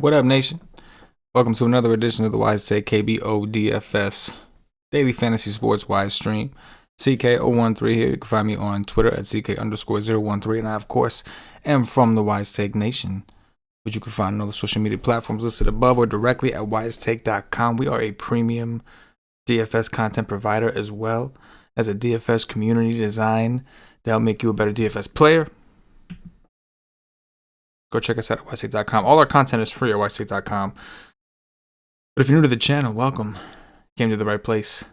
What up, nation? Welcome to another edition of the WiseTake KBO DFS Daily Fantasy Sports Wise Stream. CK013 here. You can find me on Twitter at CK_013. And I, of course, am from the WiseTake Nation, which you can find on all the social media platforms listed above or directly at WiseTake.com. We are a premium DFS content provider as well as a DFS community design that'll make you a better DFS player. Go check us out at WiseTake.com. All our content is free at WiseTake.com. But if you're new to the channel, welcome. You came to the right place.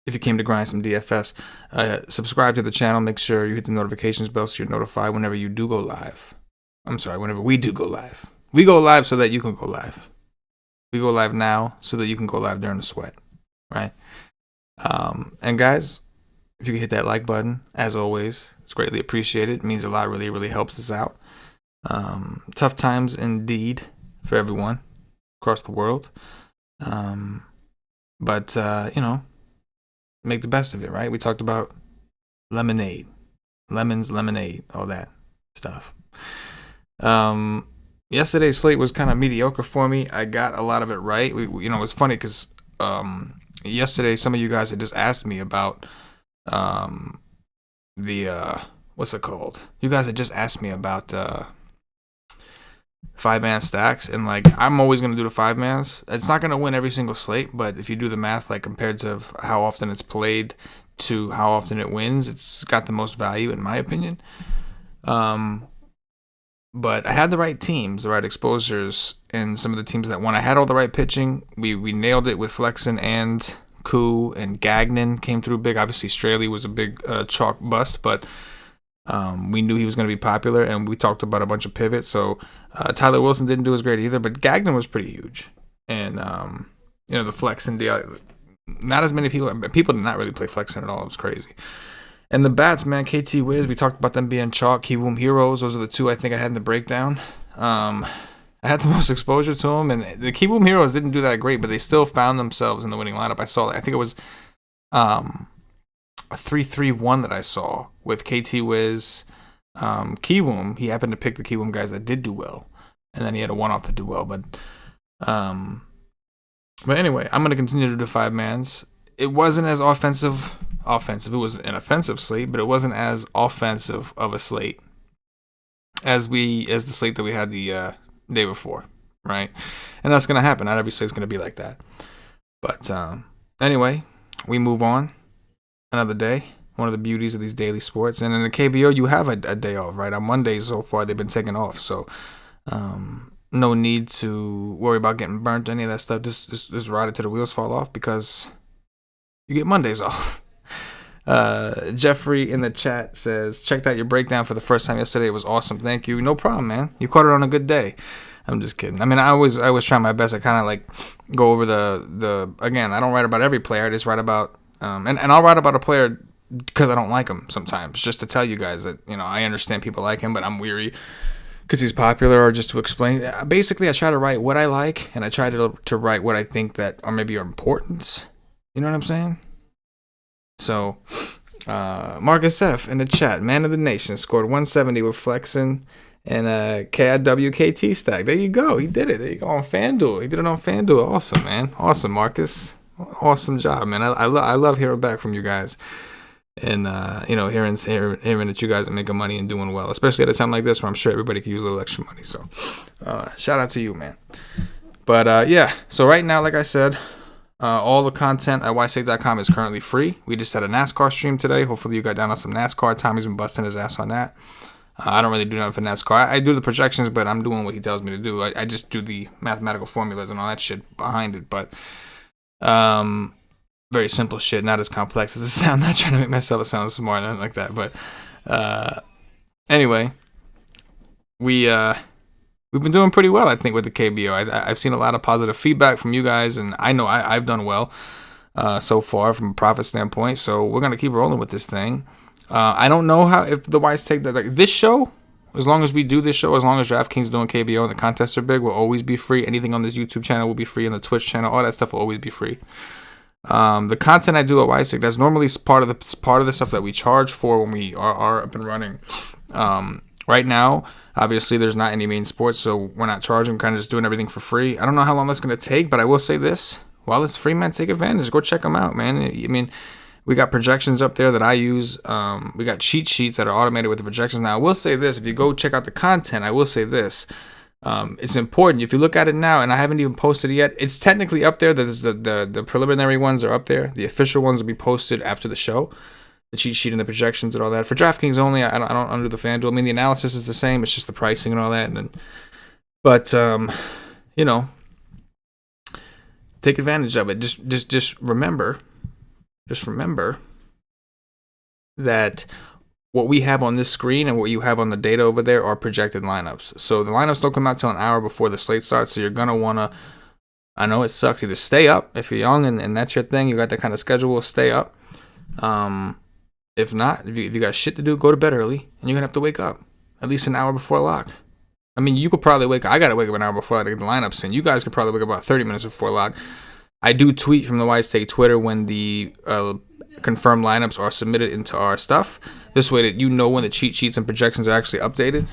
If you came to grind some DFS, subscribe to the channel. Make sure you hit the notifications bell so you're notified whenever you do go live. Whenever we do go live. We go live so that you can go live. We go live now so that you can go live during the sweat. Right? And guys, if you can hit that like button, as always, it's greatly appreciated. It means a lot. Really, really helps us out. Tough times indeed for everyone across the world. But make the best of it, right? We talked about lemonade, lemons, lemonade, all that stuff. Yesterday's slate was kind of mediocre for me. I got a lot of it right. It's funny because yesterday some of you guys had just asked me about what's it called? You guys had just asked me about 5-man stacks, and I'm always going to do the 5-mans. It's not going to win every single slate, but if you do the math, compared to how often it's played to how often it wins, it's got the most value in my opinion. But I had the right teams, the right exposures, and some of the teams that won. I had all the right pitching. We nailed it with Flexen and Koo, and Gagnon came through big. Obviously, Straley was a big chalk bust, but we knew he was going to be popular, and we talked about a bunch of pivots. So Tyler Wilson didn't do as great either, but Gagnon was pretty huge. And the Flexen deal, not as many people did not really play Flexen at all. It was crazy. And the bats, man, KT Wiz, we talked about them being chalk. Kiwoom Heroes, those are the two I think I had in the breakdown. I had the most exposure to them, and the Kiwoom Heroes didn't do that great, but they still found themselves in the winning lineup. I saw, I think it was a 3-3-1 that I saw with KT Wiz, Kiwoom. He happened to pick the Kiwoom guys that did do well, and then he had a one-off that did well. But anyway, I'm going to continue to do 5-mans. It wasn't as offensive. It was an offensive slate, but it wasn't as offensive of a slate as the slate that we had the day before, right? And that's going to happen. Not every slate's going to be like that. But anyway, we move on. Another day. One of the beauties of these daily sports. And in the KBO, you have a day off, right? On Mondays so far, they've been taken off. So no need to worry about getting burnt or any of that stuff. Just ride it till the wheels fall off, because you get Mondays off. Jeffrey in the chat says, checked out your breakdown for the first time yesterday. It was awesome. Thank you. No problem, man. You caught it on a good day. I'm just kidding. I mean, I always try my best. I kind of go over the again, I don't write about every player. I just write about and I'll write about a player because I don't like him sometimes, just to tell you guys that, I understand people like him, but I'm weary because he's popular, or just to explain. Basically, I try to write what I like, and I try to write what I think that are maybe important. You know what I'm saying? So, Marcus F. in the chat, man of the nation, scored 170 with Flexen and a KIWKT stack. There you go. He did it. There you go, on FanDuel. He did it on FanDuel. Awesome, man. Awesome, Marcus. Awesome job, man. I love hearing back from you guys, and hearing that you guys are making money and doing well, especially at a time like this where I'm sure everybody could use a little extra money. So, shout out to you, man. But yeah, so right now, like I said, all the content at WiseTake.com is currently free. We just had a NASCAR stream today. Hopefully you got down on some NASCAR. Tommy's been busting his ass on that. I don't really do nothing for NASCAR. I do the projections, but I'm doing what he tells me to do. I just do the mathematical formulas and all that shit behind it. But very simple shit, not as complex as it sounds. Not trying to make myself sound smart or nothing like that. But anyway, we've been doing pretty well, I think, with the KBO. I've seen a lot of positive feedback from you guys, and I know I've done well so far from a profit standpoint. So we're gonna keep rolling with this thing. I don't know if the WiseTake this show, as long as we do this show, as long as DraftKings doing KBO and the contests are big, will always be free. Anything on this YouTube channel will be free, and the Twitch channel, all that stuff will always be free. The content I do at WiseTake, that's normally part of the stuff that we charge for when we are up and running. Right now, obviously, there's not any main sports, so we're not charging. Kind of just doing everything for free. I don't know how long that's going to take, but I will say this. While it's free, man, take advantage. Go check them out, man. I mean, we got projections up there that I use. We got cheat sheets that are automated with the projections. Now, I will say this. If you go check out the content, I will say this. It's important. If you look at it now, and I haven't even posted it yet, it's technically up there. The preliminary ones are up there. The official ones will be posted after the show. The cheat sheet and the projections and all that. For DraftKings only, I don't undo the FanDuel. I mean, the analysis is the same. It's just the pricing and all that. But you know, take advantage of it. Just remember that what we have on this screen and what you have on the data over there are projected lineups. So the lineups don't come out till an hour before the slate starts. So you're gonna wanna, I know it sucks, either stay up if you're young and that's your thing. You got that kind of schedule, stay up. If not, if you got shit to do, go to bed early, and you're gonna have to wake up at least an hour before lock. I mean, you could probably wake up. I gotta wake up an hour before I get the lineups in. You guys could probably wake up about 30 minutes before lock. I do tweet from the WiseTake Twitter when the confirmed lineups are submitted into our stuff. This way that you know when the cheat sheets and projections are actually updated,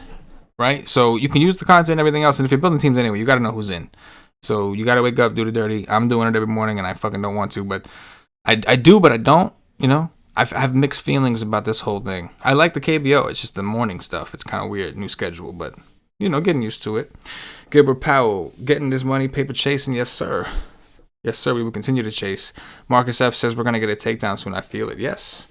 right? So you can use the content and everything else. And if you're building teams anyway, you gotta know who's in. So you gotta wake up, do the dirty. I'm doing it every morning, and I fucking don't want to, but I do, but I don't. You know. I have mixed feelings about this whole thing. I like the KBO. It's just the morning stuff. It's kind of weird, new schedule, but, you know, getting used to it. Gilbert Powell, getting this money, paper chasing. Yes, sir. Yes, sir. We will continue to chase. Marcus F says we're going to get a takedown soon. I feel it. Yes.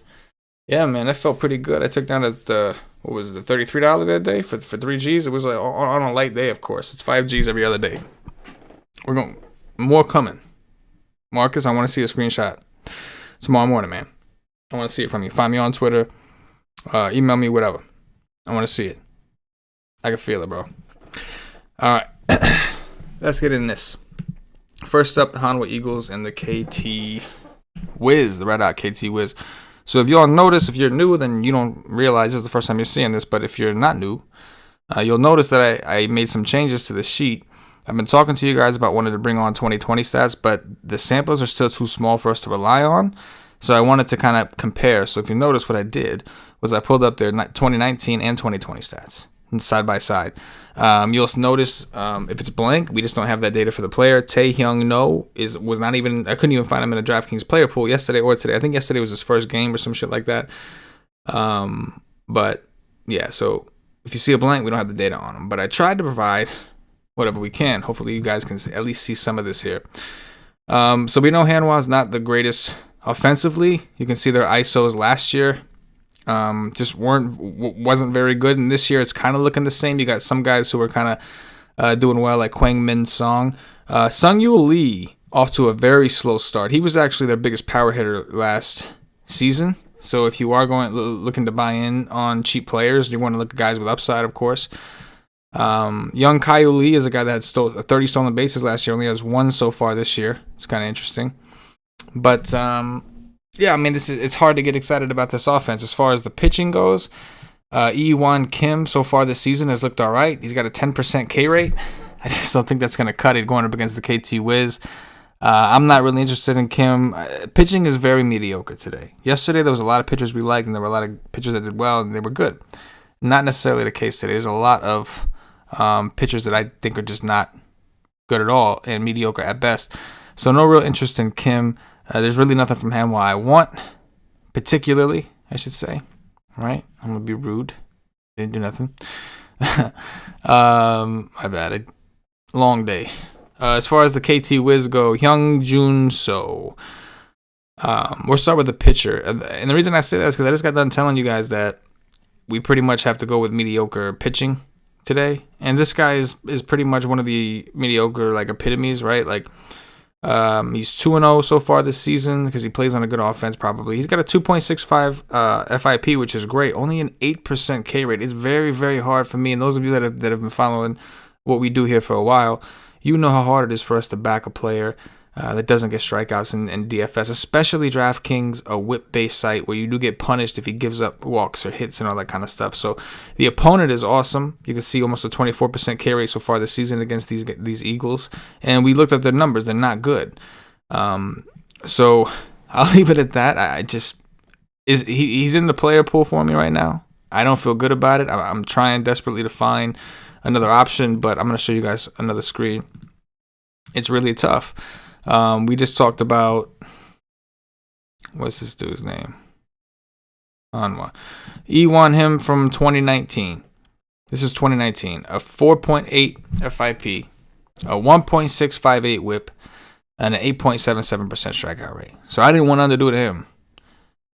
Yeah, man, that felt pretty good. I took down at the, what was it, the $33 that day for 3 Gs. It was like on a light day, of course. It's 5 Gs every other day. We're going, more coming. Marcus, I want to see a screenshot tomorrow morning, man. I want to see it from you. Find me on Twitter. Email me, whatever. I want to see it. I can feel it, bro. All right. Let's get in this. First up, the Hanwha Eagles and the KT Wiz, the Red Hot KT Wiz. So if y'all notice, if you're new, then you don't realize this is the first time you're seeing this. But if you're not new, you'll notice that I made some changes to the sheet. I've been talking to you guys about wanting to bring on 2020 stats, but the samples are still too small for us to rely on. So I wanted to kind of compare. So if you notice, what I did was I pulled up their 2019 and 2020 stats side by side. You'll notice if it's blank, we just don't have that data for the player. Taehyung No was not even, I couldn't even find him in a DraftKings player pool yesterday or today. I think yesterday was his first game or some shit like that. But yeah, so if you see a blank, we don't have the data on him. But I tried to provide whatever we can. Hopefully you guys can at least see some of this here. So we know Hanwha is not the greatest offensively. You can see their ISOs last year just wasn't very good, and this year it's kind of looking the same. You got some guys who are kind of doing well, like Kwang Min Song. Sung-Yul Lee off to a very slow start. He was actually their biggest power hitter last season. So if you are looking to buy in on cheap players, you want to look at guys with upside, of course. Young Kyle Lee is a guy that had 30 stolen bases last year. Only has 1 so far this year. It's kind of interesting. But yeah, I mean, it's hard to get excited about this offense. As far as the pitching goes, E1 Kim so far this season has looked all right. He's got a 10% K rate. I just don't think that's going to cut it going up against the KT Wiz. I'm not really interested in Kim. Pitching is very mediocre today. Yesterday, there was a lot of pitchers we liked, and there were a lot of pitchers that did well, and they were good. Not necessarily the case today. There's a lot of pitchers that I think are just not good at all and mediocre at best. So no real interest in Kim. There's really nothing from Hanwha I want, particularly, I should say. Right? I'm going to be rude. Didn't do nothing. My bad. Long day. As far as the KT Wiz go, Hyung Jun So. We'll start with the pitcher. And the reason I say that is because I just got done telling you guys that we pretty much have to go with mediocre pitching today. And this guy is pretty much one of the mediocre like epitomes, right? Like he's 2-0 so far this season because he plays on a good offense probably. He's got a 2.65 FIP, which is great. Only an 8% K rate. It's very, very hard for me. And those of you that have been following what we do here for a while, you know how hard it is for us to back a player that doesn't get strikeouts in DFS, especially DraftKings, a whip-based site where you do get punished if he gives up walks or hits and all that kind of stuff. So the opponent is awesome. You can see almost a 24% K rate so far this season against these Eagles. And we looked at their numbers. They're not good. So I'll leave it at that. He's in the player pool for me right now. I don't feel good about it. I'm trying desperately to find another option, but I'm going to show you guys another screen. It's really tough. We just talked about, what's this dude's name? Hanwha. E1 him from 2019. This is 2019. A 4.8 FIP, a 1.658 whip, and an 8.77% strikeout rate. So I didn't want to underdo to him.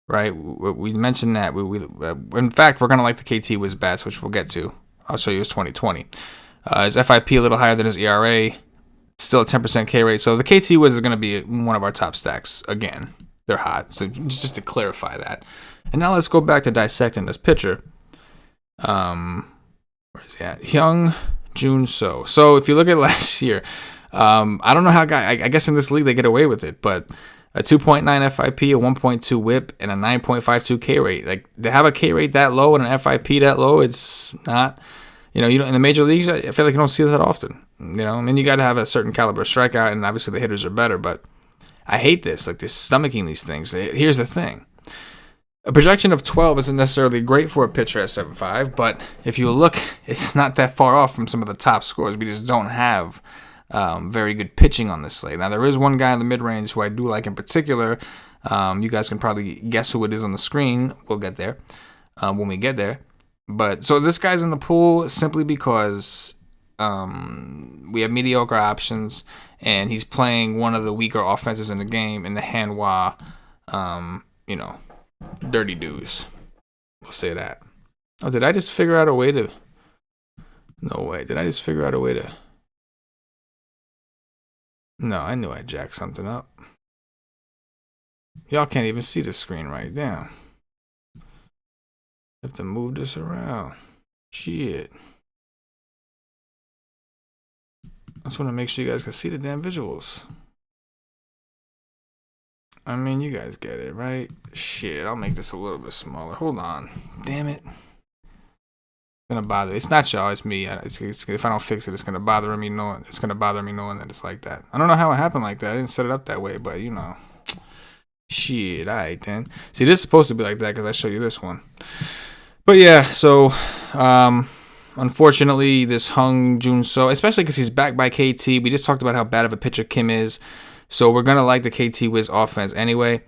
Right? We mentioned that. In fact, we're going to like the KT Wiz bats, which we'll get to. I'll show you his 2020. His FIP a little higher than his ERA. Still a 10% K rate. So the KT Wiz is going to be one of our top stacks. Again, they're hot. So just to clarify that. And now let's go back to dissecting this pitcher. Where's he at? Hyung Jun So. So if you look at last year, I don't know how I guess in this league they get away with it, but a 2.9 FIP, a 1.2 whip, and a 9.52 K rate. Like, to have a K rate that low and an FIP that low, it's not, you don't, in the major leagues, I feel like you don't see that often. I mean, you got to have a certain caliber of strikeout, and obviously the hitters are better, but I hate this, like this stomaching these things. Here's the thing. A projection of 12 isn't necessarily great for a pitcher at 7.5, but if you look, it's not that far off from some of the top scores. We just don't have very good pitching on this slate. Now, there is one guy in the mid-range who I do like in particular. You guys can probably guess who it is on the screen. We'll get there when we get there. But so this guy's in the pool simply because we have mediocre options, and he's playing one of the weaker offenses in the game in the Hanwha, Dirty Dudes. We'll say that. Oh, did I just figure out a way to... No way. Did I just figure out a way to... No, I knew I jacked something up. Y'all can't even see the screen right now. I have to move this around. Shit. I just want to make sure you guys can see the damn visuals. I mean, you guys get it, right? Shit, I'll make this a little bit smaller. Hold on. Damn it. Gonna bother. It's not y'all. It's me. If I don't fix it, it's gonna bother me knowing. It's gonna bother me knowing that it's like that. I don't know how it happened like that. I didn't set it up that way, but shit. All right then. See, this is supposed to be like that because I show you this one. But yeah, so unfortunately, this Hyung Jun So, especially because he's backed by KT. We just talked about how bad of a pitcher Kim is, so we're gonna like the KT Wiz offense anyway.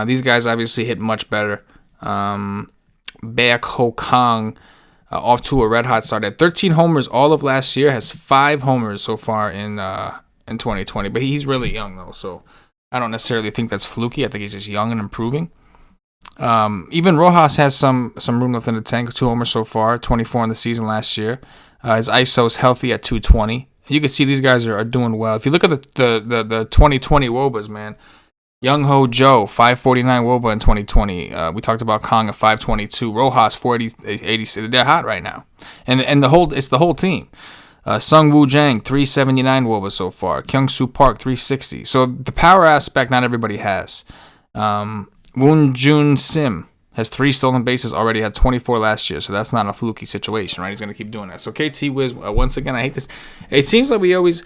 These guys obviously hit much better. Baek Ho Kang. Off to a red hot start at 13 homers all of last year, has 5 homers so far in 2020. But he's really young though, so I don't necessarily think that's fluky. I think he's just young and improving. Even Rojas has some room left in the tank. 2 homers so far, 24 in the season last year. His ISO is healthy at 220. You can see these guys are doing well. If you look at the 2020 WOBAs, man. Young Ho Jo, 549 WOBA in 2020. We talked about Kong at 522. Rojas, 480. They're hot right now. And it's the whole team. Sung Woo Jang, 379 WOBA so far. Kyung Soo Park, 360. So the power aspect not everybody has. Woon Jun Sim has 3 stolen bases already, had 24 last year. So that's not a fluky situation, right? He's going to keep doing that. So KT Wiz, once again, I hate this. It seems like we always...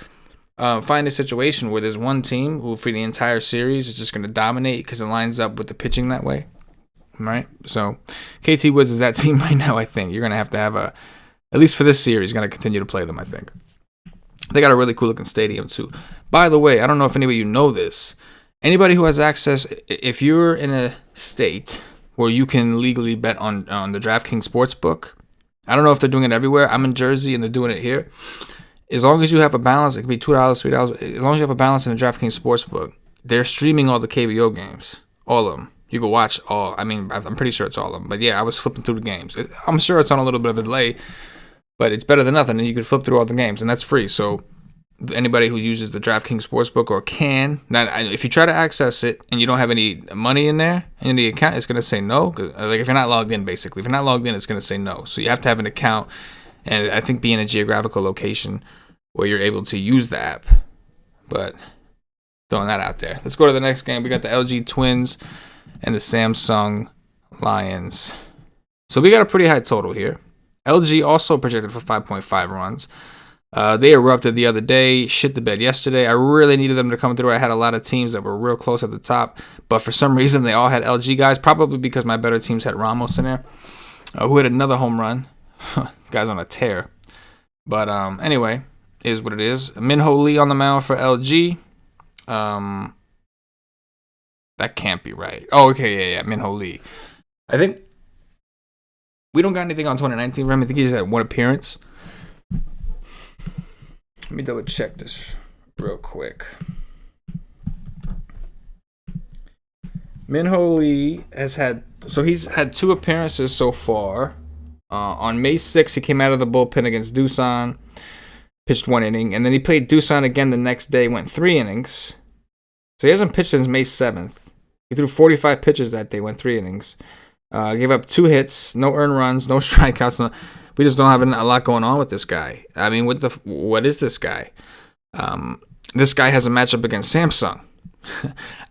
find a situation where there's one team who for the entire series is just going to dominate because it lines up with the pitching that way, right? So KT Wiz is that team right now. I think you're going to have at least for this series, going to continue to play them. I think they got a really cool looking stadium too. By the way, I don't know if anybody this. Anybody who has access, if you're in a state where you can legally bet on the DraftKings Sportsbook, I don't know if they're doing it everywhere. I'm in Jersey and they're doing it here. As long as you have a balance, it could be $2, $3. As long as you have a balance in the DraftKings Sportsbook, they're streaming all the KBO games, all of them. You can watch all. I mean, I'm pretty sure it's all of them. But yeah, I was flipping through the games. I'm sure it's on a little bit of a delay, but it's better than nothing. And you can flip through all the games, and that's free. So anybody who uses the DraftKings Sportsbook or can, now if you try to access it and you don't have any money in there in the account, it's gonna say no. Like if you're not logged in, basically, if you're not logged in, it's gonna say no. So you have to have an account. And I think be in a geographical location where you're able to use the app. But throwing that out there. Let's go to the next game. We got the LG Twins and the Samsung Lions. So we got a pretty high total here. LG also projected for 5.5 runs. They erupted the other day, shit the bed yesterday. I really needed them to come through. I had a lot of teams that were real close at the top. But for some reason, they all had LG guys. Probably because my better teams had Ramos in there. who hit another home run. Guy's on a tear. But anyway, is what it is. Min-Ho Lee on the mound for LG. That can't be right. Oh, okay, yeah, Min-Ho Lee. I think we don't got anything on 2019 for him. I think he just had one appearance. Let me double check this real quick. Min-Ho Lee he's had 2 appearances so far. On May 6th, he came out of the bullpen against Doosan, pitched 1 inning, and then he played Doosan again the next day, went 3 innings. So he hasn't pitched since May 7th. He threw 45 pitches that day, went 3 innings. Gave up 2 hits, no earned runs, no strikeouts. We just don't have a lot going on with this guy. I mean, what is this guy? This guy has a matchup against Samsung.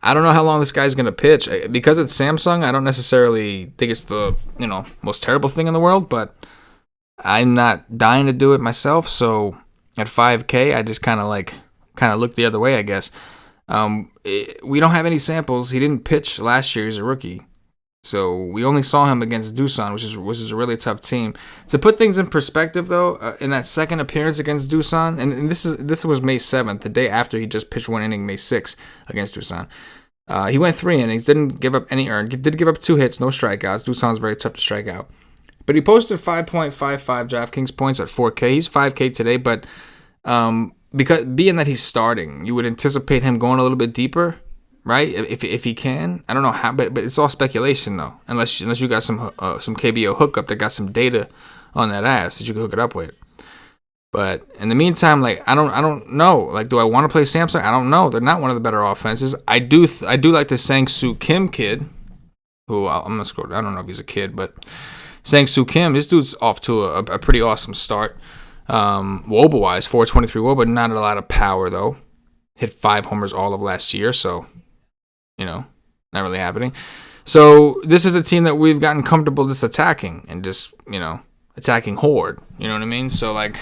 I don't know how long this guy's going to pitch. Because it's Samsung, I don't necessarily think it's the, most terrible thing in the world, but I'm not dying to do it myself. So at 5K, I just kind of look the other way, I guess. We don't have any samples. He didn't pitch last year. He's a rookie. So we only saw him against Doosan, which is a really tough team. To put things in perspective, though, in that second appearance against Doosan, and this was May 7th, the day after he just pitched 1 inning, May 6th against Doosan. He went 3 innings, didn't give up any earned, did give up 2 hits, no strikeouts. Doosan's very tough to strike out. But he posted 5.55 DraftKings points at 4K. He's 5K today, but because being that he's starting, you would anticipate him going a little bit deeper. Right, if he can, I don't know how, but it's all speculation though. Unless you got some KBO hookup that got some data on that ass that you can hook it up with. But in the meantime, like I don't know. Like, do I want to play Samsung? I don't know. They're not one of the better offenses. I do like the Sang-Soo Kim kid, who I'm gonna scroll. I don't know if he's a kid, but Sang-Soo Kim, this dude's off to a pretty awesome start. Woba wise, 423 Woba, not a lot of power though. Hit 5 homers all of last year, so. Not really happening. So this is a team that we've gotten comfortable just attacking and just, attacking horde. You know what I mean? So, like,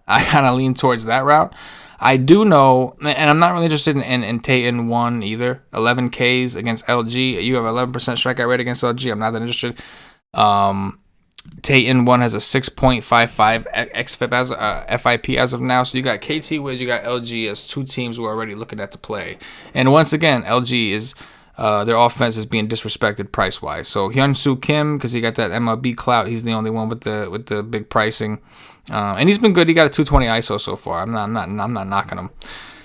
I kind of lean towards that route. I do know, and I'm not really interested in Tatum 1 either. 11 Ks against LG. You have 11% strikeout rate against LG. I'm not that interested. Tatum 1 has a 6.55 xFIP FIP as of now. So you got KT Wiz, you got LG as 2 teams we're already looking at to play. And once again, LG is their offense is being disrespected price wise. So Hyun-Soo Kim, because he got that MLB clout, he's the only one with the big pricing, and he's been good. He got a 220 ISO so far. I'm not knocking him.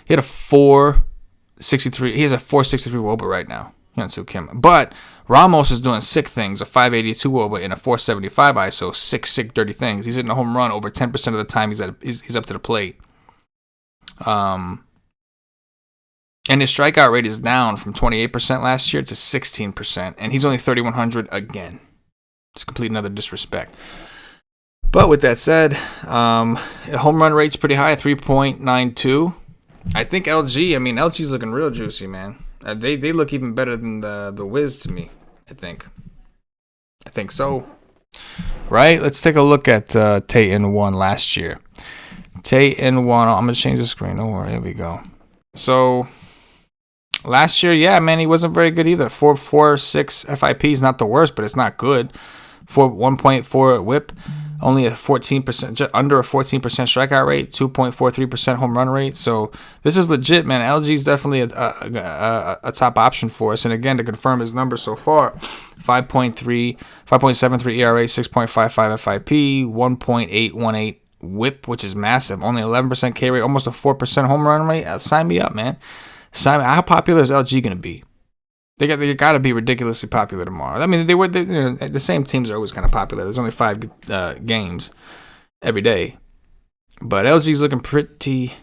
He had a 463. He has a 463 WOBA right now. Hyun-Soo Kim, but Ramos is doing sick things, a 582 WOBA and a 475 ISO, sick dirty things. He's hitting a home run over 10% of the time he's up to the plate. And his strikeout rate is down from 28% last year to 16%, and he's only 3,100 again. It's complete another disrespect. But with that said, home run rate's pretty high, 3.92. I think LG's looking real juicy, man. They look even better than the Wiz to me. I think so. Right? Let's take a look at Tatum 1 last year. Tatum 1. I'm gonna change the screen. Don't worry. Here we go. So last year, yeah, man, he wasn't very good either. 4.46 FIP is not the worst, but it's not good. 1.4 WHIP. Only a 14%, just under a 14% strikeout rate, 2.43% home run rate. So this is legit, man. LG is definitely a top option for us. And again, to confirm his numbers so far, 5.73 ERA, 6.55 FIP, 1.818 WHIP, which is massive. Only 11% K rate, almost a 4% home run rate. Sign me up, man. How popular is LG going to be? They got to be ridiculously popular tomorrow. I mean, the same teams are always kind of popular. There's only 5 games every day. But LG's looking pretty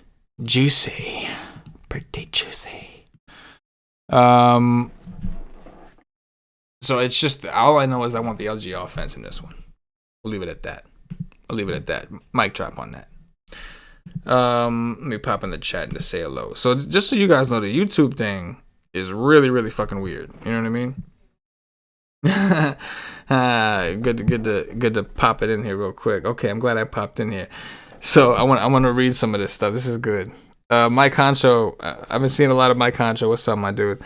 juicy. So it's just, all I know is I want the LG offense in this one. We'll leave it at that. Mic drop on that. Let me pop in the chat and just say hello. So just so you guys know, the YouTube thing is really, really fucking weird. You know what I mean? Good to pop it in here real quick. Okay, I'm glad I popped in here. So I want to read some of this stuff. This is good. Mike Honcho, I've been seeing a lot of Mike Honcho. What's up, my dude?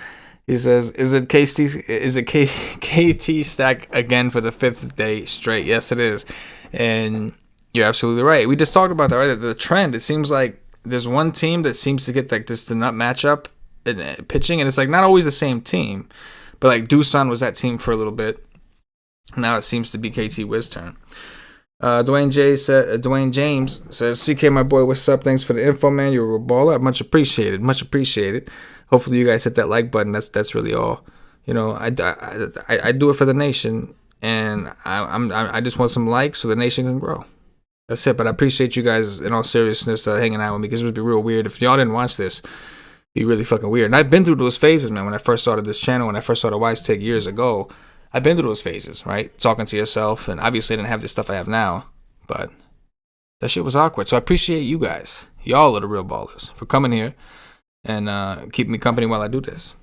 He says, KT stack again for the 5th day straight? Yes, it is. And you're absolutely right. We just talked about that, right? The trend, it seems like there's one team that seems to get like this to not match up in pitching, and it's like not always the same team. But like Doosan was that team for a little bit. Now it seems to be KT Wiz turn. Dwayne James says, CK, my boy, what's up? Thanks for the info, man. You're a baller. Much appreciated. Much appreciated. Hopefully you guys hit that like button. That's really all. You know, I do it for the nation, and I just want some likes so the nation can grow. That's it. But I appreciate you guys in all seriousness hanging out with me, because it would be real weird if y'all didn't watch this. It'd be really fucking weird. And I've been through those phases, man. When I first started this channel, when I first started WiseTake years ago, I've been through those phases, right? Talking to yourself, and obviously I didn't have this stuff I have now, but that shit was awkward. So I appreciate you guys. Y'all are the real ballers for coming here and keeping me company while I do this.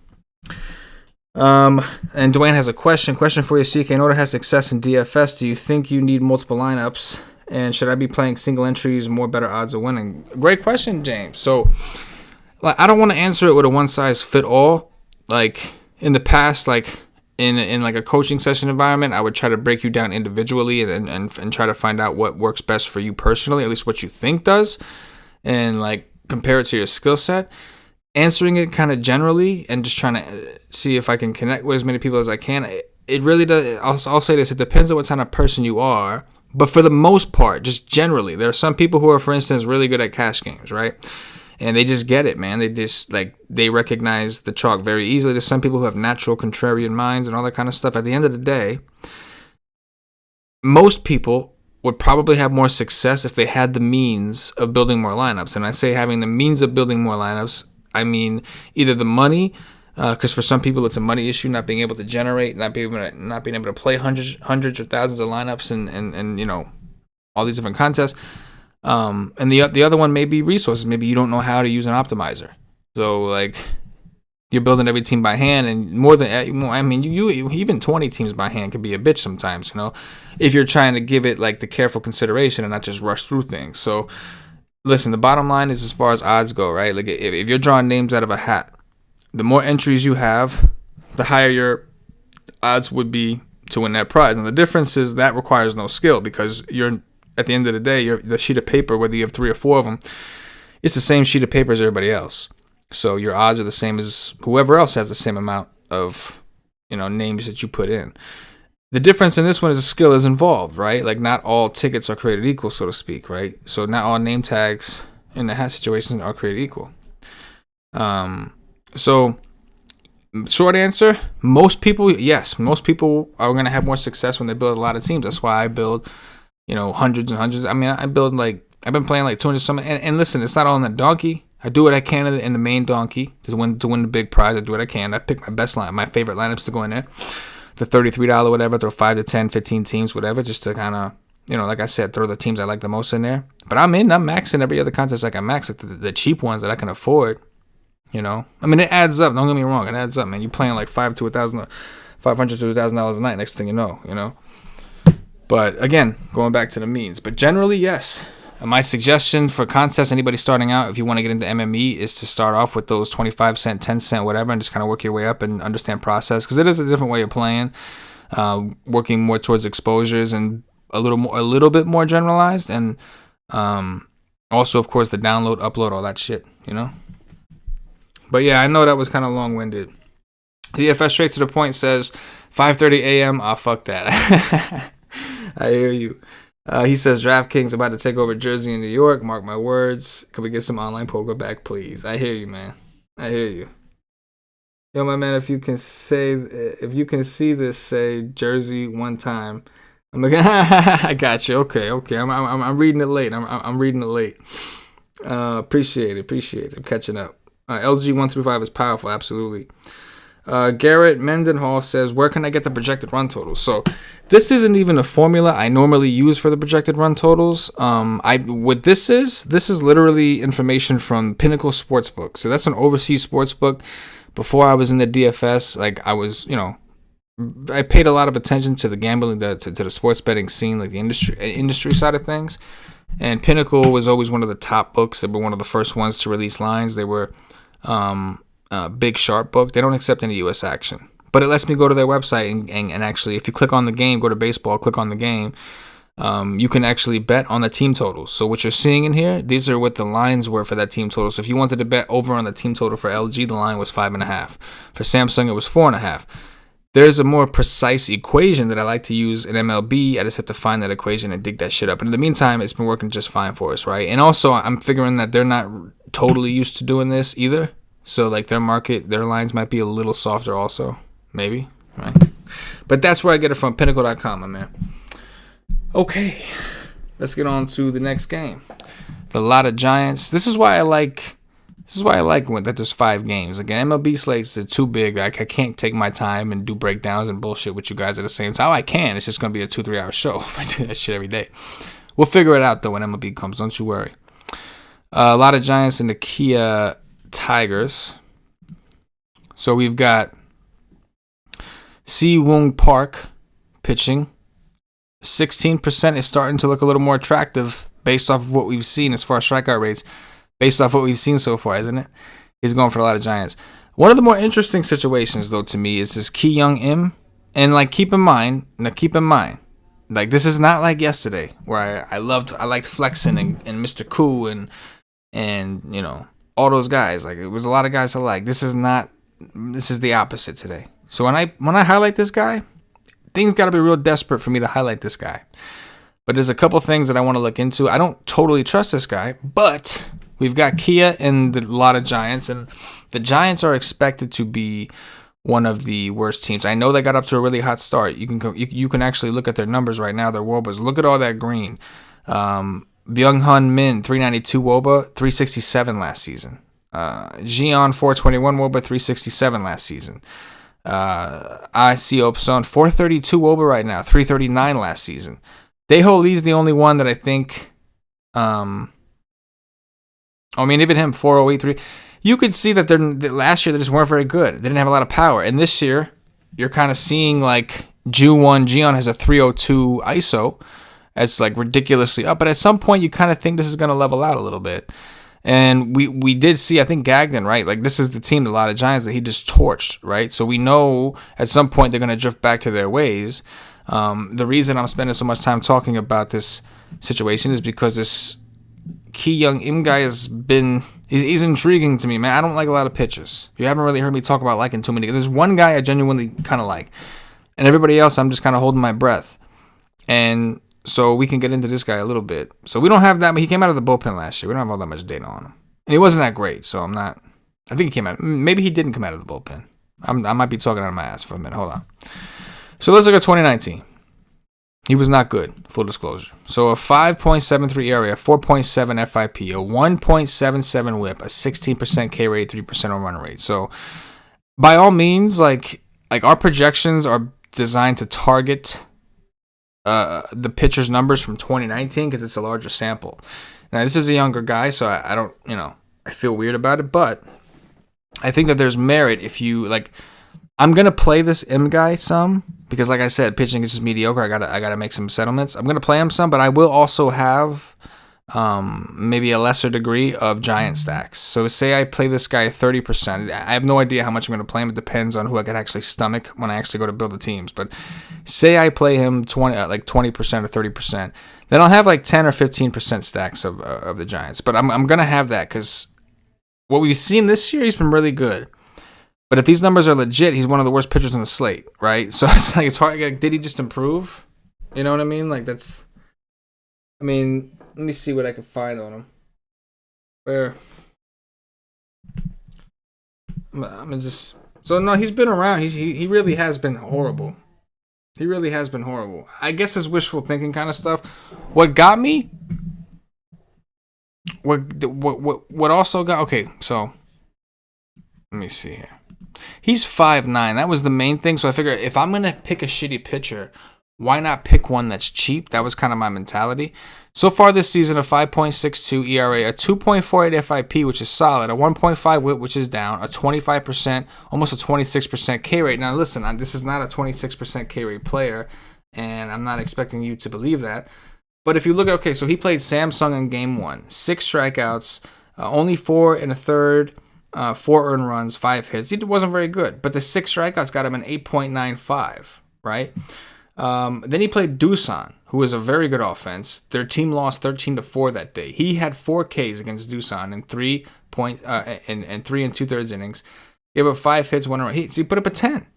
And Dwayne has a question for you, CK. In order to have success in DFS, do you think you need multiple lineups? And should I be playing single entries, more better odds of winning? Great question, James. So, like, I don't want to answer it with a one-size-fit-all. Like, in the past, like, in like a coaching session environment, I would try to break you down individually and try to find out what works best for you personally, at least what you think does, and like compare it to your skill set. Answering it kind of generally and just trying to see if I can connect with as many people as I can. It really does. I'll say this: it depends on what kind of person you are. But for the most part, just generally, there are some people who are, for instance, really good at cash games, right? And they just get it, man. They just, like, they recognize the chalk very easily. There's some people who have natural contrarian minds and all that kind of stuff. At the end of the day, most people would probably have more success if they had the means of building more lineups. And I say having the means of building more lineups, I mean either the money, because for some people it's a money issue, not being able to generate, not being able to play hundreds or thousands of lineups and you know, all these different contests. And the other one may be resources. Maybe you don't know how to use an optimizer. So like you're building every team by hand, and more than, I mean, you even 20 teams by hand can be a bitch sometimes, you know, if you're trying to give it like the careful consideration and not just rush through things. So listen, the bottom line is, as far as odds go, right? Like if you're drawing names out of a hat, the more entries you have, the higher your odds would be to win that prize. And the difference is that requires no skill, because you're, at the end of the day, the sheet of paper, whether you have 3 or 4 of them, it's the same sheet of paper as everybody else. So your odds are the same as whoever else has the same amount of, you know, names that you put in. The difference in this one is the skill is involved, right? Like not all tickets are created equal, so to speak, right? So not all name tags in the hat situation are created equal. So short answer, most people are going to have more success when they build a lot of teams. That's why I build, you know, hundreds and hundreds. I mean, I've been playing like 200 something. And listen, it's not all in the donkey. I do what I can in the main donkey to win the big prize. I do what I can. I pick my best line, my favorite lineups to go in there. The $33 whatever, throw 5 to 10, 15 teams, whatever, just to kind of, you know, like I said, throw the teams I like the most in there. But I'm maxing every other contest I can max, like the cheap ones that I can afford. You know, I mean, it adds up. Don't get me wrong, it adds up, man. You're playing like $500 to $1,000 a night. Next thing you know. But again, going back to the means. But generally, yes. My suggestion for contests, anybody starting out, if you want to get into MME, is to start off with those 25 cent, 10 cent, whatever, and just kind of work your way up and understand process, because it is a different way of playing, working more towards exposures and a little bit more generalized, and also, of course, the download, upload, all that shit, you know. But yeah, I know that was kind of long-winded. DFS straight to the point says 5:30 a.m. Fuck that. I hear you. He says DraftKings about to take over Jersey and New York. Mark my words. Can we get some online poker back, please? I hear you, man. I hear you. Yo, my man, if you can see this, say Jersey one time. I'm like, I got you. Okay. I'm reading it late. I'm reading it late. Appreciate it. I'm catching up. LG 135 is powerful, absolutely. Garrett Mendenhall says, where can I get the projected run totals? So this isn't even a formula I normally use for the projected run totals. This is literally information from Pinnacle Sportsbook. So that's an overseas sportsbook. Before I was in the DFS, like I was, you know, I paid a lot of attention to the gambling, to the sports betting scene, like the industry side of things. And Pinnacle was always one of the top books. They were one of the first ones to release lines. They were Big Sharp book. They don't accept any U.S. action. But it lets me go to their website and actually, if you click on the game, go to baseball, click on the game, you can actually bet on the team totals. So what you're seeing in here, these are what the lines were for that team total. So if you wanted to bet over on the team total for LG, the line was 5.5. For Samsung, it was 4.5. There's a more precise equation that I like to use in MLB. I just have to find that equation and dig that shit up. And in the meantime, it's been working just fine for us, right? And also, I'm figuring that they're not totally used to doing this either. So like their market, their lines might be a little softer also. Maybe, right? But that's where I get it from, pinnacle.com, my man. Okay, let's get on to the next game. The Lotte Giants. This is why I like when that there's 5 games. Again, MLB slates are too big. Like, I can't take my time and do breakdowns and bullshit with you guys at the same time. I can. It's just going to be a 2-3 hour show if I do that shit every day. We'll figure it out, though, when MLB comes. Don't you worry. Lotte Giants and the Kia Tigers. So we've got Kiwoom Park pitching. 16% is starting to look a little more attractive based off of what we've seen as far as strikeout rates. Based off what we've seen so far, isn't it? He's going for a lot of Giants. One of the more interesting situations, though, to me, is this Ki-Young Im. And, like, keep in mind, like, this is not like yesterday, where I liked Flexen and Mr. Koo and you know, all those guys. Like, it was a lot of guys I like. This is the opposite today. So when I highlight this guy, things got to be real desperate for me to highlight this guy. But there's a couple things that I want to look into. I don't totally trust this guy, but we've got Kia and the Lotte Giants, and the Giants are expected to be one of the worst teams. I know they got up to a really hot start. You can actually look at their numbers right now, their WOBAs. Look at all that green. Byung-Hun Min, 392 WOBA, 367 last season. Jian, 421 WOBA, 367 last season. IC Son, 432 WOBA right now, 339 last season. Daeho Lee's the only one that I think, even him, 4083. You could see that last year they just weren't very good. They didn't have a lot of power. And this year, you're kind of seeing like Jian has a 302 ISO. That's like ridiculously up. But at some point, you kind of think this is going to level out a little bit. And we did see, I think, Gagnon, right? Like, this is the team, the Lotte Giants, that he just torched, right? So we know at some point they're going to drift back to their ways. The reason I'm spending so much time talking about this situation is because this Ki-Young Im guy he's intriguing to me, man. I don't like a lot of pitchers. You haven't really heard me talk about liking too many. There's one guy I genuinely kind of like. And everybody else, I'm just kind of holding my breath. And so we can get into this guy a little bit. So we don't have that. He came out of the bullpen last year. We don't have all that much data on him. And he wasn't that great, so I think he came out. Maybe he didn't come out of the bullpen. I might be talking out of my ass for a minute. Hold on. So let's look at 2019. He was not good, full disclosure. So a 5.73 area, 4.7 FIP, a 1.77 whip, a 16% K rate, 3% on run rate. So by all means, like our projections are designed to target the pitcher's numbers from 2019 because it's a larger sample. Now, this is a younger guy, so I don't, I feel weird about it, but I think that there's merit if you, like, I'm going to play this M guy some because, like I said, pitching is just mediocre. I gotta make some settlements. I'm going to play him some, but I will also have maybe a lesser degree of giant stacks. So say I play this guy 30%. I have no idea how much I'm going to play him. It depends on who I can actually stomach when I actually go to build the teams. But say I play him 20% or 30%, then I'll have like 10 or 15% stacks of the Giants. But I'm going to have that because what we've seen this year, he's been really good. But if these numbers are legit, he's one of the worst pitchers on the slate, right? So it's like, it's hard. Like, did he just improve? You know what I mean? Like, let me see what I can find on him. So no, he's been around. He really has been horrible. He really has been horrible. I guess it's wishful thinking kind of stuff. What got me? What also got? Okay, so let me see here. He's 5'9". That was the main thing. So I figured if I'm gonna pick a shitty pitcher, why not pick one that's cheap? That was kind of my mentality. So far this season, a 5.62 ERA, a 2.48 FIP, which is solid, a 1.5 WHIP, which is down, a 25%, almost a 26% K rate. Now, listen, this is not a 26% K rate player, and I'm not expecting you to believe that. But if you look at, so he played Samsung in game 1, 6 strikeouts, only 4 1/3 4 earned runs, 5 hits. He wasn't very good, but the 6 strikeouts got him an 8.95, right? Then he played Doosan, who is a very good offense. Their team lost 13-4 that day. He had 4 Ks against Doosan in 3 and 3 2/3 innings. Gave up 5 hits, 1 run. So he put up a 10.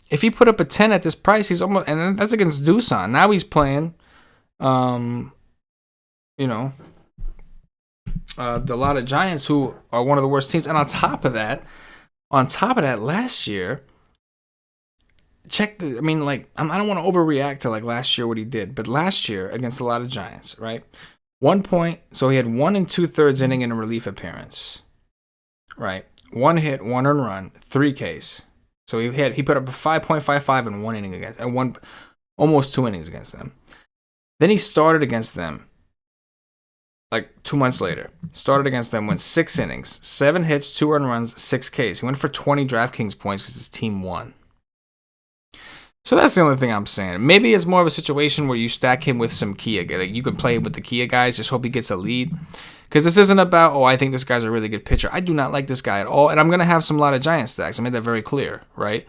If he put up a 10 at this price, he's almost, and that's against Doosan. Now he's playing, the Lotte Giants, who are one of the worst teams. And on top of that, last year, I don't want to overreact to like last year what he did, but last year against the Lotte Giants, right? 1 point, so he had 1 2/3 inning in a relief appearance, right? 1 hit, 1 earned run, 3 Ks. So he put up a 5.55 in 1 inning almost 2 innings against them. Then he started against them like 2 months later. Started against them, went 6 innings, 7 hits, 2 earned runs, 6 Ks. He went for 20 DraftKings points because his team won. So that's the only thing I'm saying. Maybe it's more of a situation where you stack him with some Kia. Like you can play with the Kia guys, just hope he gets a lead. Because this isn't about, I think this guy's a really good pitcher. I do not like this guy at all. And I'm going to have some Lotte Giant stacks. I made that very clear, right?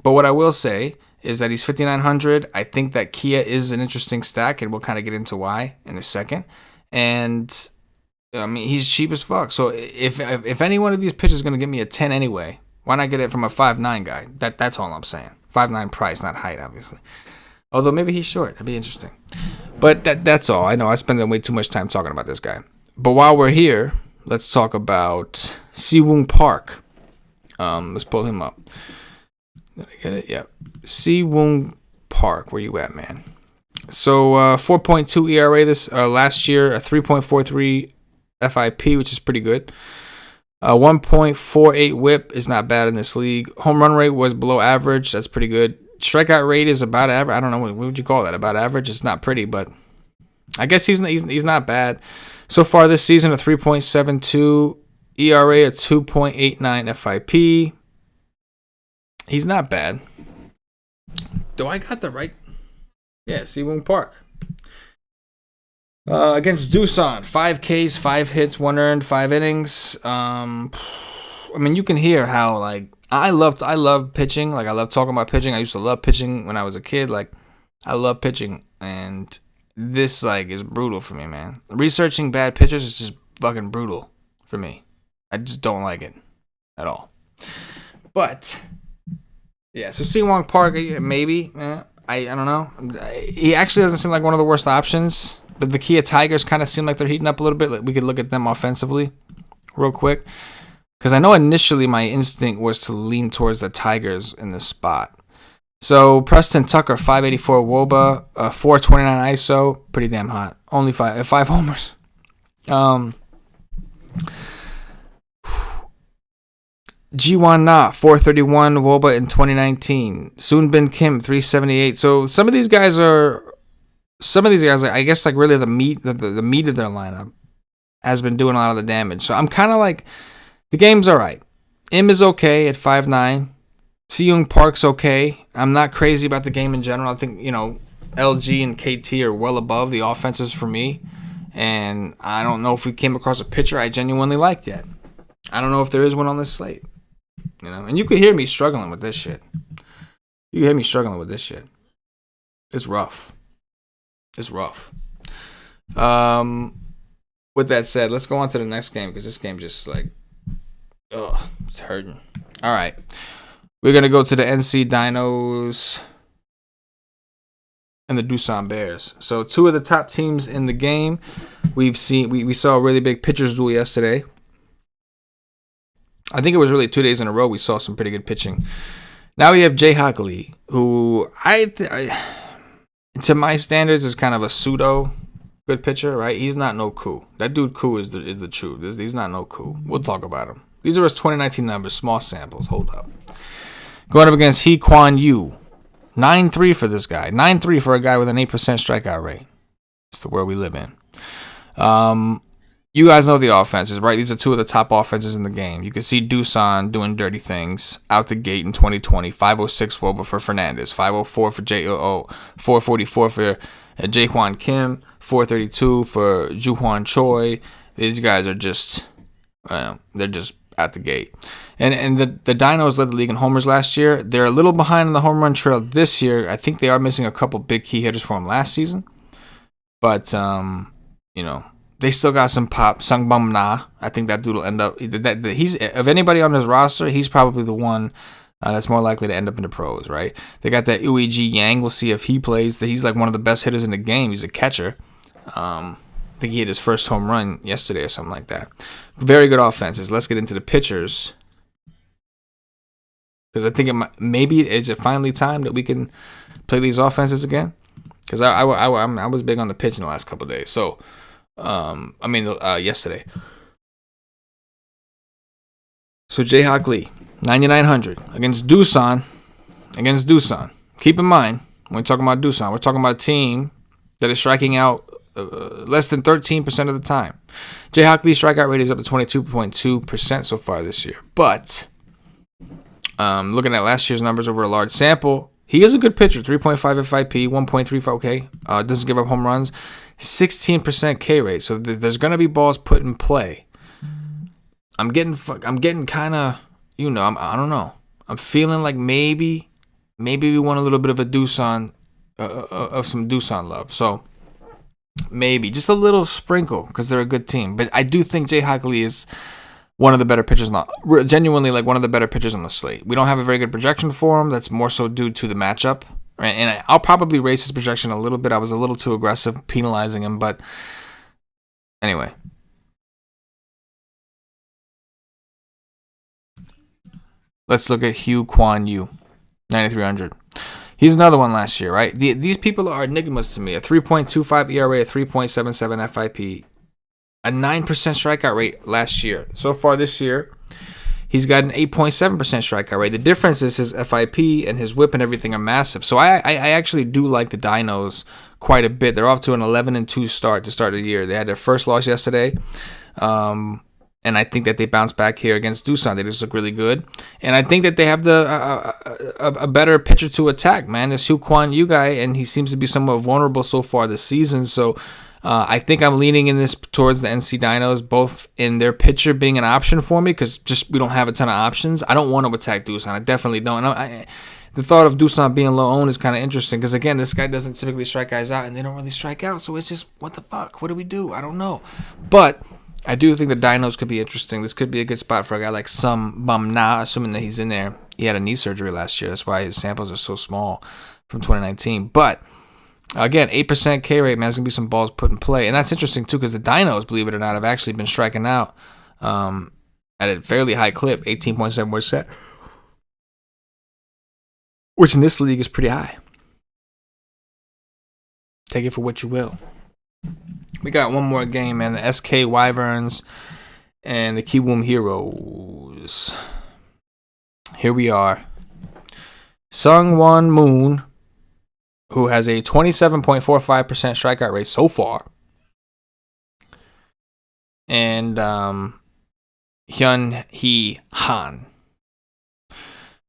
But what I will say is that he's 5,900. I think that Kia is an interesting stack, and we'll kind of get into why in a second. And, he's cheap as fuck. So if any one of these pitchers is going to give me a 10 anyway, why not get it from a 5'9 guy? That's all I'm saying. 5'9 price, not height, obviously. Although maybe he's short. That'd be interesting. But that's all. I know I spend way too much time talking about this guy. But while we're here, let's talk about Kiwoom Park. Let's pull him up. Did I get it? Yep. Kiwoom Park. Where you at, man? So 4.2 ERA this last year, a 3.43 FIP, which is pretty good. 1.48 whip is not bad in this league. Home run rate was below average. That's pretty good. Strikeout rate is about average. I don't know, what would you call that? About average? It's not pretty, but I guess he's not bad. So far this season, a 3.72 ERA, a 2.89 FIP. He's not bad. Do I got the right? Yeah, Kiwoom Park. Against Doosan, 5 Ks, 5 hits, 1 earned, 5 innings. You can hear how I love pitching. Like I love talking about pitching. I used to love pitching when I was a kid. Like I love pitching, and this is brutal for me, man. Researching bad pitchers is just fucking brutal for me. I just don't like it at all. But yeah, so Kiwoom Park, maybe. I don't know. He actually doesn't seem like one of the worst options. But the Kia Tigers kind of seem like they're heating up a little bit. Like we could look at them offensively real quick. Because I know initially my instinct was to lean towards the Tigers in this spot. So Preston Tucker, 584 WOBA, 429 ISO. Pretty damn hot. Only 5 homers. Jiwon Na, 431 WOBA in 2019. Soonbin Kim, 378. So some of these guys, I guess, really the meat of their lineup has been doing a lot of the damage. So I'm kind of like, the game's all right. Im is okay at 5'9". Kiwoom Park's okay. I'm not crazy about the game in general. I think, LG and KT are well above the offenses for me. And I don't know if we came across a pitcher I genuinely liked yet. I don't know if there is one on this slate. And you could hear me struggling with this shit. It's rough. With that said, let's go on to the next game because this game just it's hurting. All right, we're gonna go to the NC Dinos and the Doosan Bears. So 2 of the top teams in the game. We saw a really big pitchers duel yesterday. I think it was really 2 days in a row we saw some pretty good pitching. Now we have Jay Hockley, who I to my standards is kind of a pseudo good pitcher, right? He's not no coup. That dude coup is the truth. He's not no coup. We'll talk about him. These are his 2019 numbers, small samples. Hold up. Going up against Hee Kwan Yu. 9.3 for this guy. 9.3 for a guy with an 8% strikeout rate. It's the world we live in. You guys know the offenses, right? These are 2 of the top offenses in the game. You can see Doosan doing dirty things out the gate in 2020. 506 WOBA for Fernandez. 504 for J.O.O. 444 for Jaekwon Kim. 432 for Juhwan Choi. These guys are just, they're just at the gate. And the Dinos led the league in homers last year. They're a little behind on the home run trail this year. I think they are missing a couple big key hitters from last season. But, you know, they still got some pop. Sungbum Na. I think that dude will end up. He's of anybody on this roster, he's probably the one that's more likely to end up in the pros, right? They got that Ueji Yang. We'll see if he plays. He's like one of the best hitters in the game. He's a catcher. I think he hit his first home run yesterday or something like that. Very good offenses. Let's get into the pitchers. Because I think maybe is it finally time that we can play these offenses again? Because I was big on the pitch in the last couple of days. So, yesterday. So Jae-Hak Lee, 9,900 against Doosan. Keep in mind, when we're talking about Doosan, we're talking about a team that is striking out less than 13% of the time. Jae-Hak Lee's strikeout rate is up to 22.2% so far this year. But looking at last year's numbers over a large sample, he is a good pitcher. 3.5 FIP, 1.35 okay. Doesn't give up home runs. 16% K rate. So there's going to be balls put in play. I'm getting kind of, I don't know. I'm feeling like maybe we want a little bit of a Doosan, of some Doosan love. So maybe just a little sprinkle because they're a good team. But I do think Jae-Hak Lee is one of the better pitchers, genuinely like one of the better pitchers on the slate. We don't have a very good projection for him. That's more so due to the matchup. Right? And I'll probably raise his projection a little bit. I was a little too aggressive penalizing him. But anyway. Let's look at Hugh Kwan Yu, 9,300. He's another one last year, right? These people are enigmas to me. A 3.25 ERA, a 3.77 FIP, a 9% strikeout rate last year. So far this year, he's got an 8.7% strikeout rate. The difference is his FIP and his whip and everything are massive. So I actually do like the Dinos quite a bit. They're off to an 11-2 start to start the year. They had their first loss yesterday. And I think that they bounce back here against Doosan. They just look really good. And I think that they have a better pitcher to attack, man. This Hugh Kwan Yu guy, and he seems to be somewhat vulnerable so far this season. So I think I'm leaning in this towards the NC Dinos, both in their pitcher being an option for me, because just we don't have a ton of options. I don't want to attack Doosan. I definitely don't. The thought of Doosan being low owned is kind of interesting because, again, this guy doesn't typically strike guys out, and they don't really strike out. So it's just, what the fuck? What do we do? I don't know. But I do think the Dinos could be interesting. This could be a good spot for a guy like Sungbum Na, assuming that he's in there. He had a knee surgery last year. That's why his samples are so small from 2019. But, again, 8% K rate, man. There's going to be some balls put in play. And that's interesting, too, because the Dinos, believe it or not, have actually been striking out at a fairly high clip, 18.7%, which in this league is pretty high. Take it for what you will. We got one more game, man. The SK Wyverns and the Kiwoom Heroes. Here we are. Sungwon Moon, who has a 27.45% strikeout rate so far. And Hyun-Hee Han.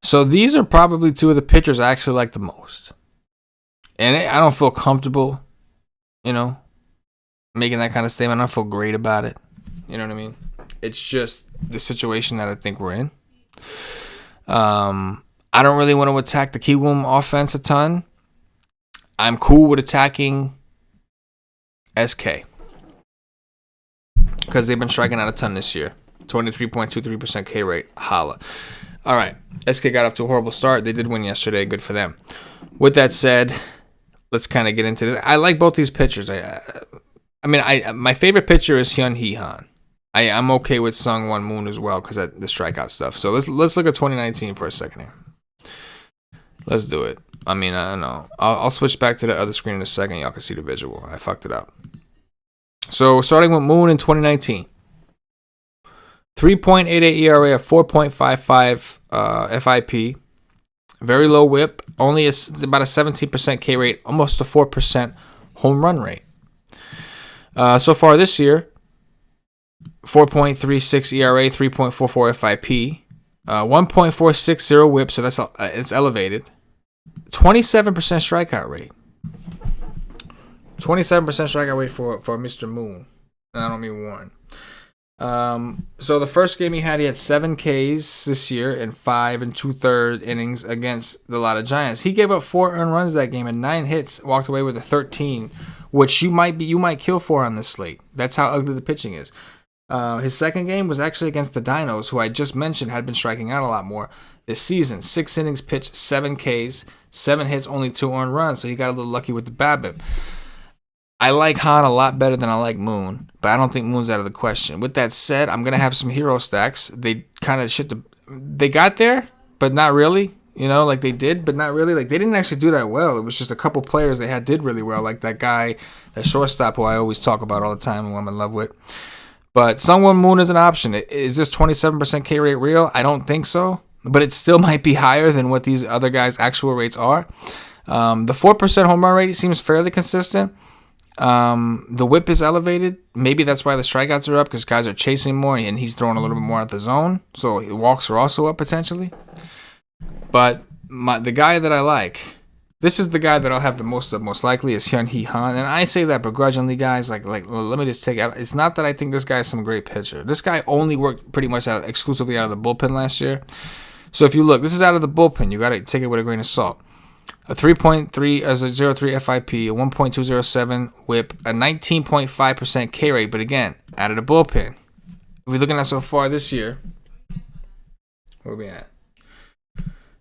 So these are probably two of the pitchers I actually like the most. And I don't feel comfortable, making that kind of statement. I don't feel great about it. You know what I mean? It's just the situation that I think we're in. I don't really want to attack the Kiwoom offense a ton. I'm cool with attacking SK because they've been striking out a ton this year. 23.23% K rate. Holla. All right. SK got up to a horrible start. They did win yesterday. Good for them. With that said, let's kind of get into this. I like both these pitchers. My favorite pitcher is Hyun-Hee Han. I'm okay with Sungwon Moon as well because of the strikeout stuff. So let's look at 2019 for a second here. Let's do it. I don't know. I'll switch back to the other screen in a second. Y'all can see the visual. I fucked it up. So starting with Moon in 2019. 3.88 ERA, 4.55 FIP. Very low whip. Only about a 17% K rate. Almost a 4% home run rate. So far this year, 4.36 ERA, 3.44 FIP, 1.460 whip, so it's elevated. 27% strikeout rate. 27% strikeout rate for Mr. Moon. And I don't mean Warren. So the first game he had 7 Ks this year in 5 2/3 innings against the Lotte Giants. He gave up 4 earned runs that game and 9 hits, walked away with a 13, which you might kill for on this slate. That's how ugly the pitching is. His second game was actually against the Dinos, who I just mentioned had been striking out a lot more this season. 6 innings pitched, 7 Ks, 7 hits, only 2 earned runs, so he got a little lucky with the BABIP. I like Han a lot better than I like Moon, but I don't think Moon's out of the question. With that said, I'm going to have some hero stacks. They kind of they got there, but not really. You know, like they did, but not really. Like they didn't actually do that well. It was just a couple players they did really well, like that guy, that shortstop who I always talk about all the time and who I'm in love with. But Sungwon Moon is an option. Is this 27% K rate real? I don't think so, but it still might be higher than what these other guys' actual rates are. The 4% home run rate seems fairly consistent. The whip is elevated. Maybe that's why the strikeouts are up, because guys are chasing more and he's throwing a little bit more at the zone. So the walks are also up potentially. But the guy that I like, this is the guy that I'll have the most of, most likely, is Hyun-Hee Han. And I say that begrudgingly, guys. Like let me just take it out. It's not that I think this guy is some great pitcher. This guy only worked pretty much exclusively out of the bullpen last year. So if you look, this is out of the bullpen. You got to take it with a grain of salt. A 3.3 as a 0.3 FIP, a 1.207 whip, a 19.5% K rate. But again, out of the bullpen. If we're looking at so far this year, where are we at?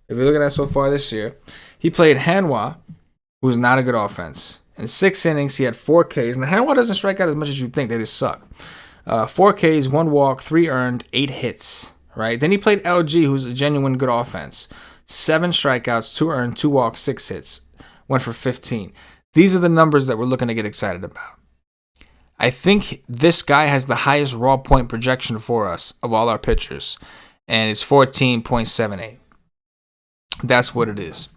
If you're looking at so far this year, he played Hanwha, who's not a good offense. In 6 innings, he had 4 Ks. And the Hanwha doesn't strike out as much as you think. They just suck. 4 Ks, 1 walk, 3 earned, 8 hits. Right? Then he played LG, who's a genuine good offense. 7 strikeouts, 2 earned, 2 walks, 6 hits. Went for 15. These are the numbers that we're looking to get excited about. I think this guy has the highest raw point projection for us of all our pitchers. And it's 14.78. That's what it is.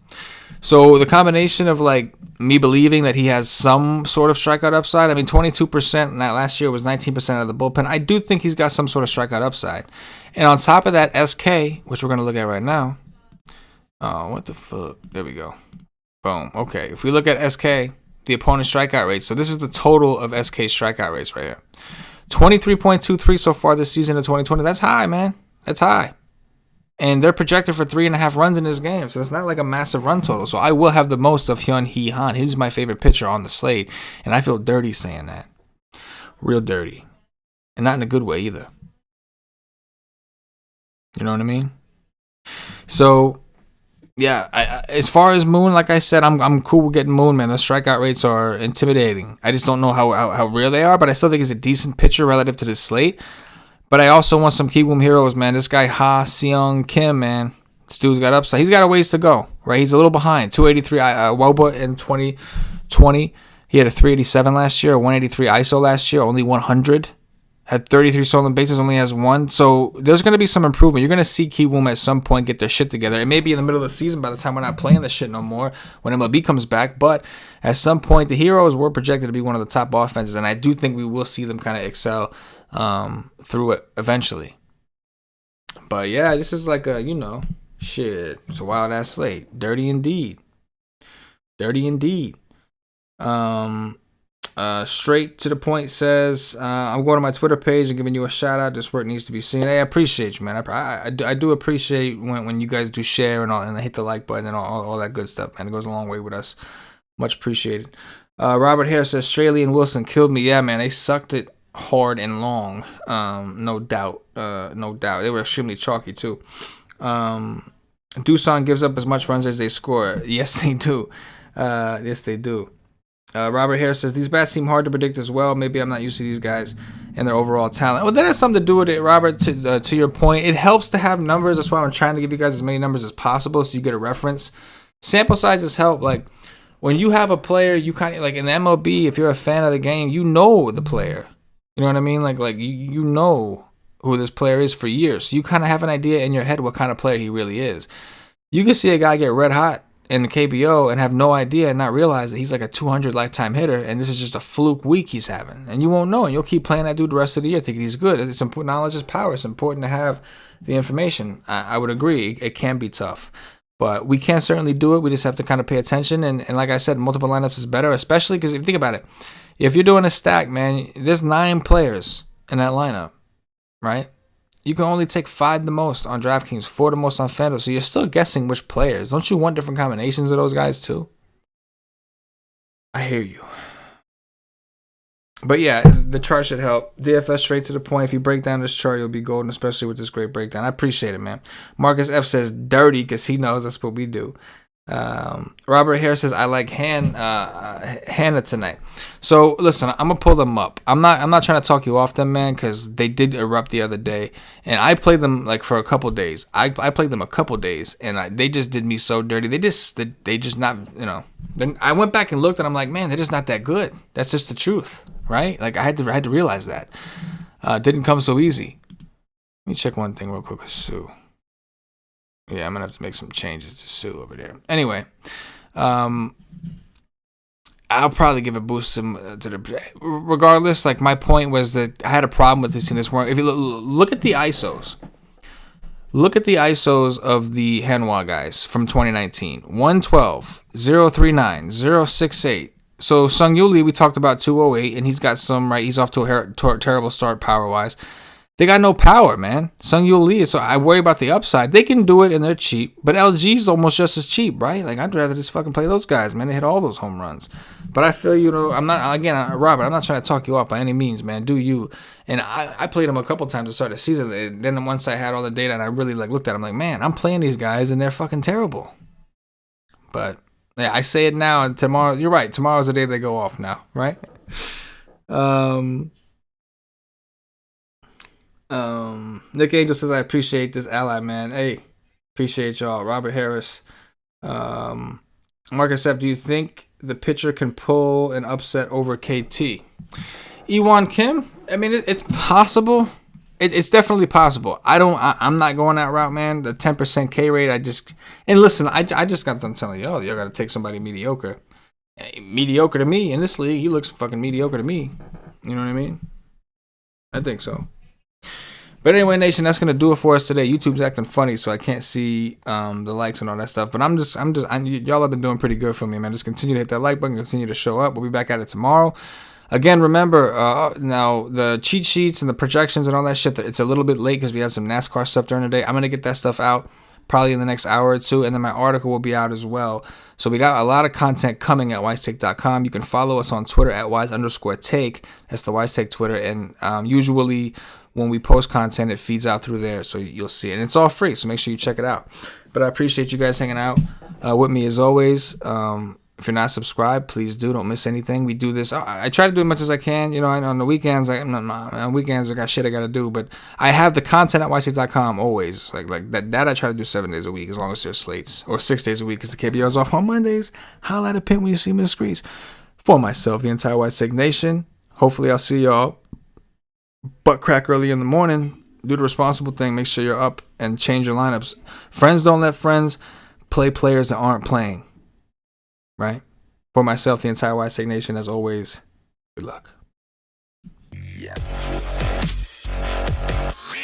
So the combination of like me believing that he has some sort of strikeout upside. I mean, 22%, and that last year was 19% out of the bullpen. I do think he's got some sort of strikeout upside. And on top of that, SK, which we're going to look at right now. Oh, what the fuck? There we go. Boom. Okay. If we look at SK, the opponent's strikeout rate. So this is the total of SK's strikeout rates right here. 23.23 so far this season of 2020. That's high, man. That's high. And they're projected for 3.5 runs in this game. So it's not like a massive run total. So I will have the most of Hyun-Hee Han. He's my favorite pitcher on the slate. And I feel dirty saying that. Real dirty. And not in a good way either. You know what I mean? So, yeah, as far as Moon, like I said, I'm cool with getting Moon, man. The strikeout rates are intimidating. I just don't know how real they are, but I still think he's a decent pitcher relative to this slate. But I also want some Kiwoom heroes, man. This guy, Ha Seung Kim, man. This dude's got upside. He's got a ways to go, right? He's a little behind. 283 WOBA in 2020. He had a 387 last year, a 183 ISO last year, only 100. Had 33 stolen bases, only has 1. So there's going to be some improvement. You're going to see Kiwoom at some point get their shit together. It may be in the middle of the season by the time we're not playing this shit no more when MLB comes back. But at some point, the Heroes were projected to be one of the top offenses. And I do think we will see them kind of excel through it eventually. But yeah, this is like a, shit. It's a wild ass slate. Dirty indeed. Dirty indeed. Straight to the point says, I'm going to my Twitter page and giving you a shout out. This work needs to be seen. Hey, I appreciate you, man. I do appreciate when you guys do share and all, and hit the like button and all that good stuff, man. It goes a long way with us. Much appreciated. Robert Harris says, Straley and Wilson killed me. Yeah, man, they sucked it hard and long. No doubt. No doubt. They were extremely chalky too. Doosan gives up as much runs as they score. Yes, they do. Yes, they do. Robert Harris says, these bats seem hard to predict as well. Maybe I'm not used to these guys and their overall talent. Well, that has something to do with it, Robert, to your point. It helps to have numbers. That's why I'm trying to give you guys as many numbers as possible so you get a reference. Sample sizes help. Like, when you have a player, you kind of, like in the MLB, if you're a fan of the game, you know the player. You know what I mean? Like you know who this player is for years. So you kind of have an idea in your head what kind of player he really is. You can see a guy get red hot in the KBO and have no idea and not realize that he's like a 200 lifetime hitter and this is just a fluke week he's having. And you won't know. And you'll keep playing that dude the rest of the year thinking he's good. It's important. Knowledge is power. It's important to have the information. I would agree. It can be tough. But we can certainly do it. We just have to kind of pay attention. And like I said, multiple lineups is better, especially because if you think about it, if you're doing a stack, man, there's 9 players in that lineup. right? You can only take 5 the most on DraftKings, 4 the most on FanDuel. So you're still guessing which players. Don't you want different combinations of those guys too? I hear you. But yeah, the chart should help. DFS straight to the point. If you break down this chart, you'll be golden, especially with this great breakdown. I appreciate it, man. Marcus F says dirty because he knows that's what we do. Robert Harris says I like Hanwha tonight. So listen, I'm gonna pull them up. I'm not trying to talk you off them, man, because they did erupt the other day, and I played them like for a couple days. I played them a couple days, and they just did me so dirty. They just not, you know. Then I went back and looked, and I'm like, man, they're just not that good. That's just the truth, right? Like I had to realize that. Didn't come so easy. Let me check one thing real quick with Sue. Yeah, I'm gonna have to make some changes to Sue over there. Anyway, I'll probably give a boost to the. Regardless, like my point was that I had a problem with this in this world. If you look at the ISOs, look at the ISOs of the Hanwha guys from 2019: 112, 039, 068. So Sung Yu Lee, we talked about 208, and he's got some right. He's off to a terrible start power wise. They got no power, man. Sung Yu Lee, so I worry about the upside. They can do it and they're cheap, but LG's almost just as cheap, right? Like I'd rather just fucking play those guys, man. They hit all those home runs. But I feel, you know, I'm not, again, Robert, I'm not trying to talk you off by any means, man. Do you? And I played them a couple times to start the season. And then once I had all the data and I really like looked at them, like, man, I'm playing these guys and they're fucking terrible. But yeah, I say it now and tomorrow. You're right. Tomorrow's the day they go off now, right? Nick Angel says I appreciate this ally, man. Hey, appreciate y'all. Robert Harris, Marcus F, do you think the pitcher can pull an upset over KT? Iwan Kim, I mean it's possible. It's definitely possible. I'm not going that route, man. The 10% K rate, and listen, I just got done telling you, y'all gotta take somebody mediocre. Mediocre to me in this league, he looks fucking mediocre to me. You know what I mean? I think so. But anyway, nation, that's gonna do it for us today. YouTube's acting funny, so I can't see the likes and all that stuff. But y'all have been doing pretty good for me, man. Just continue to hit that like button, continue to show up. We'll be back at it tomorrow. Again, remember, now the cheat sheets and the projections and all that shit, it's a little bit late because we had some NASCAR stuff during the day. I'm gonna get that stuff out probably in the next hour or two, and then my article will be out as well. So we got a lot of content coming at WiseTake.com. You can follow us on Twitter at @wise_take. That's the WiseTake Twitter, and usually when we post content, it feeds out through there, so you'll see it. And it's all free, so make sure you check it out. But I appreciate you guys hanging out with me as always. If you're not subscribed, please do. Don't miss anything. We do this. I try to do as much as I can. You know, on the weekends, on weekends I got shit I got to do. But I have the content at WiseTake.com always. Like that I try to do 7 days a week as long as there's slates. Or 6 days a week because the KBO is off on Mondays. Holla at a pimp when you see me in the streets. For myself, the entire WiseTake Nation, hopefully I'll see y'all butt crack early in the morning. Do the responsible thing. Make sure you're up and change your lineups. Friends don't let friends play players that aren't playing. Right? For myself, the entire WiseTake Nation, as always, good luck. Yes.